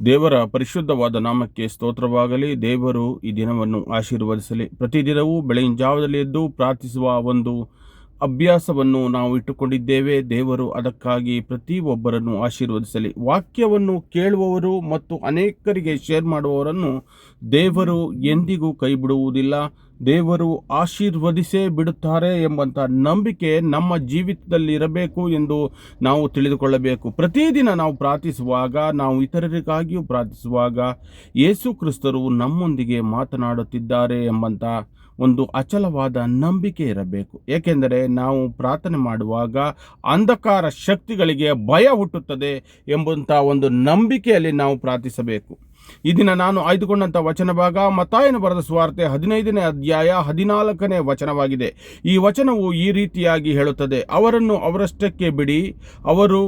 ದೇವರ ಪರಿಶುದ್ಧವಾದ ನಾಮಕ್ಕೆ ಸ್ತೋತ್ರವಾಗಲಿ. ದೇವರು ಈ ದಿನವನ್ನು ಆಶೀರ್ವದಿಸಲಿ. ಪ್ರತಿದಿನವೂ ಬೆಳಗಿನ ಜಾವದಲ್ಲಿ ಎದ್ದು ಪ್ರಾರ್ಥಿಸುವ ಒಂದು ಅಭ್ಯಾಸವನ್ನು ನಾವು ಇಟ್ಟುಕೊಂಡಿದ್ದೇವೆ. ದೇವರು ಅದಕ್ಕಾಗಿ ಪ್ರತಿಯೊಬ್ಬರನ್ನು ಆಶೀರ್ವದಿಸಲಿ. ವಾಕ್ಯವನ್ನು ಕೇಳುವವರು ಮತ್ತು ಅನೇಕರಿಗೆ ಶೇರ್ ಮಾಡುವವರನ್ನು ದೇವರು ಎಂದಿಗೂ ಕೈ ಬಿಡುವುದಿಲ್ಲ. ದೇವರು ಆಶೀರ್ವದಿಸೇ ಬಿಡುತ್ತಾರೆ ಎಂಬಂಥ ನಂಬಿಕೆ ನಮ್ಮ ಜೀವಿತದಲ್ಲಿ ಇರಬೇಕು ಎಂದು ನಾವು ತಿಳಿದುಕೊಳ್ಳಬೇಕು. ಪ್ರತಿದಿನ ನಾವು ಪ್ರಾರ್ಥಿಸುವಾಗ, ನಾವು ಇತರರಿಗಾಗಿಯೂ ಪ್ರಾರ್ಥಿಸುವಾಗ ಯೇಸು ಕ್ರಿಸ್ತರು ನಮ್ಮೊಂದಿಗೆ ಮಾತನಾಡುತ್ತಿದ್ದಾರೆ ಎಂಬಂಥ ಒಂದು ಅಚಲವಾದ ನಂಬಿಕೆ ಇರಬೇಕು. ಏಕೆಂದರೆ ನಾವು ಪ್ರಾರ್ಥನೆ ಮಾಡುವಾಗ ಅಂಧಕಾರ ಶಕ್ತಿಗಳಿಗೆ ಭಯ ಹುಟ್ಟುತ್ತದೆ ಎಂಬಂಥ ಒಂದು ನಂಬಿಕೆಯಲ್ಲಿ ನಾವು ಪ್ರಾರ್ಥಿಸಬೇಕು. ಈ ದಿನ ನಾನು ಆಯ್ದುಕೊಂಡಂಥ ವಚನ ಭಾಗ ಮತ್ತಾಯನು ಬರೆದ ಸುವಾರ್ತೆ 15ನೇ ಅಧ್ಯಾಯ 14ನೇ ವಚನವಾಗಿದೆ. ಈ ವಚನವು ಈ ರೀತಿಯಾಗಿ ಹೇಳುತ್ತದೆ: ಅವರನ್ನು ಅವರಷ್ಟಕ್ಕೆ ಬಿಡಿ, ಅವರು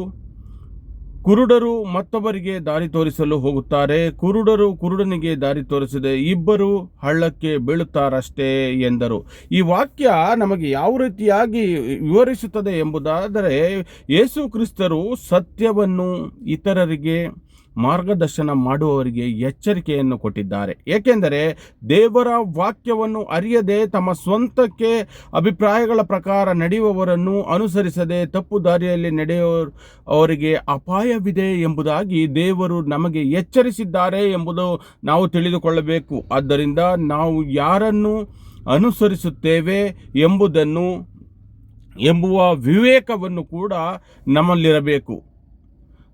ಕುರುಡರು ಮತ್ತೊಬ್ಬರಿಗೆ ದಾರಿ ತೋರಿಸಲು ಹೋಗುತ್ತಾರೆ, ಕುರುಡರು ಕುರುಡನಿಗೆ ದಾರಿ ತೋರಿಸದೆ ಇಬ್ಬರು ಹಳ್ಳಕ್ಕೆ ಬೀಳುತ್ತಾರಷ್ಟೇ ಎಂದರು. ಈ ವಾಕ್ಯ ನಮಗೆ ಯಾವ ರೀತಿಯಾಗಿ ವಿವರಿಸುತ್ತದೆ ಎಂಬುದಾದರೆ, ಯೇಸು ಕ್ರಿಸ್ತರು ಸತ್ಯವನ್ನು ಇತರರಿಗೆ ಮಾರ್ಗದರ್ಶನ ಮಾಡುವವರಿಗೆ ಎಚ್ಚರಿಕೆಯನ್ನು ಕೊಟ್ಟಿದ್ದಾರೆ. ಏಕೆಂದರೆ ದೇವರ ವಾಕ್ಯವನ್ನು ಅರಿಯದೆ ತಮ್ಮ ಸ್ವಂತಕ್ಕೆ ಅಭಿಪ್ರಾಯಗಳ ಪ್ರಕಾರ ನಡೆಯುವವರನ್ನು ಅನುಸರಿಸದೆ ತಪ್ಪು ದಾರಿಯಲ್ಲಿ ನಡೆಯುವವರಿಗೆ ಅಪಾಯವಿದೆ ಎಂಬುದಾಗಿ ದೇವರು ನಮಗೆ ಎಚ್ಚರಿಸಿದ್ದಾರೆ ಎಂಬುದು ನಾವು ತಿಳಿದುಕೊಳ್ಳಬೇಕು. ಆದ್ದರಿಂದ ನಾವು ಯಾರನ್ನು ಅನುಸರಿಸುತ್ತೇವೆ ಎಂಬುವ ವಿವೇಕವನ್ನು ಕೂಡ ನಮ್ಮಲ್ಲಿರಬೇಕು.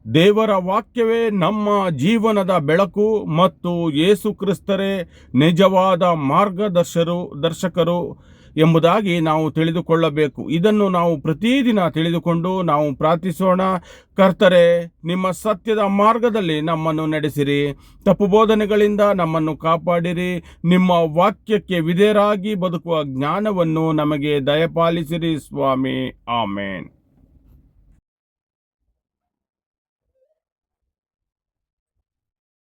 ದೇವರ ವಾಕ್ಯವೇ ನಮ್ಮ ಜೀವನದ ಬೆಳಕು ಮತ್ತು ಯೇಸು ಕ್ರಿಸ್ತರೇ ನಿಜವಾದ ಮಾರ್ಗದರ್ಶಕರು ಎಂಬುದಾಗಿ ನಾವು ತಿಳಿದುಕೊಳ್ಳಬೇಕು. ಇದನ್ನು ನಾವು ಪ್ರತಿದಿನ ತಿಳಿದುಕೊಂಡು ನಾವು ಪ್ರಾರ್ಥಿಸೋಣ. ಕರ್ತರೇ, ನಿಮ್ಮ ಸತ್ಯದ ಮಾರ್ಗದಲ್ಲಿ ನಮ್ಮನ್ನು ನಡೆಸಿರಿ, ತಪ್ಪು ಬೋಧನೆಗಳಿಂದ ನಮ್ಮನ್ನು ಕಾಪಾಡಿರಿ, ನಿಮ್ಮ ವಾಕ್ಯಕ್ಕೆ ವಿಧೇಯರಾಗಿ ಬದುಕುವ ಜ್ಞಾನವನ್ನು ನಮಗೆ ದಯಪಾಲಿಸಿರಿ ಸ್ವಾಮಿ. ಆಮೇನ್.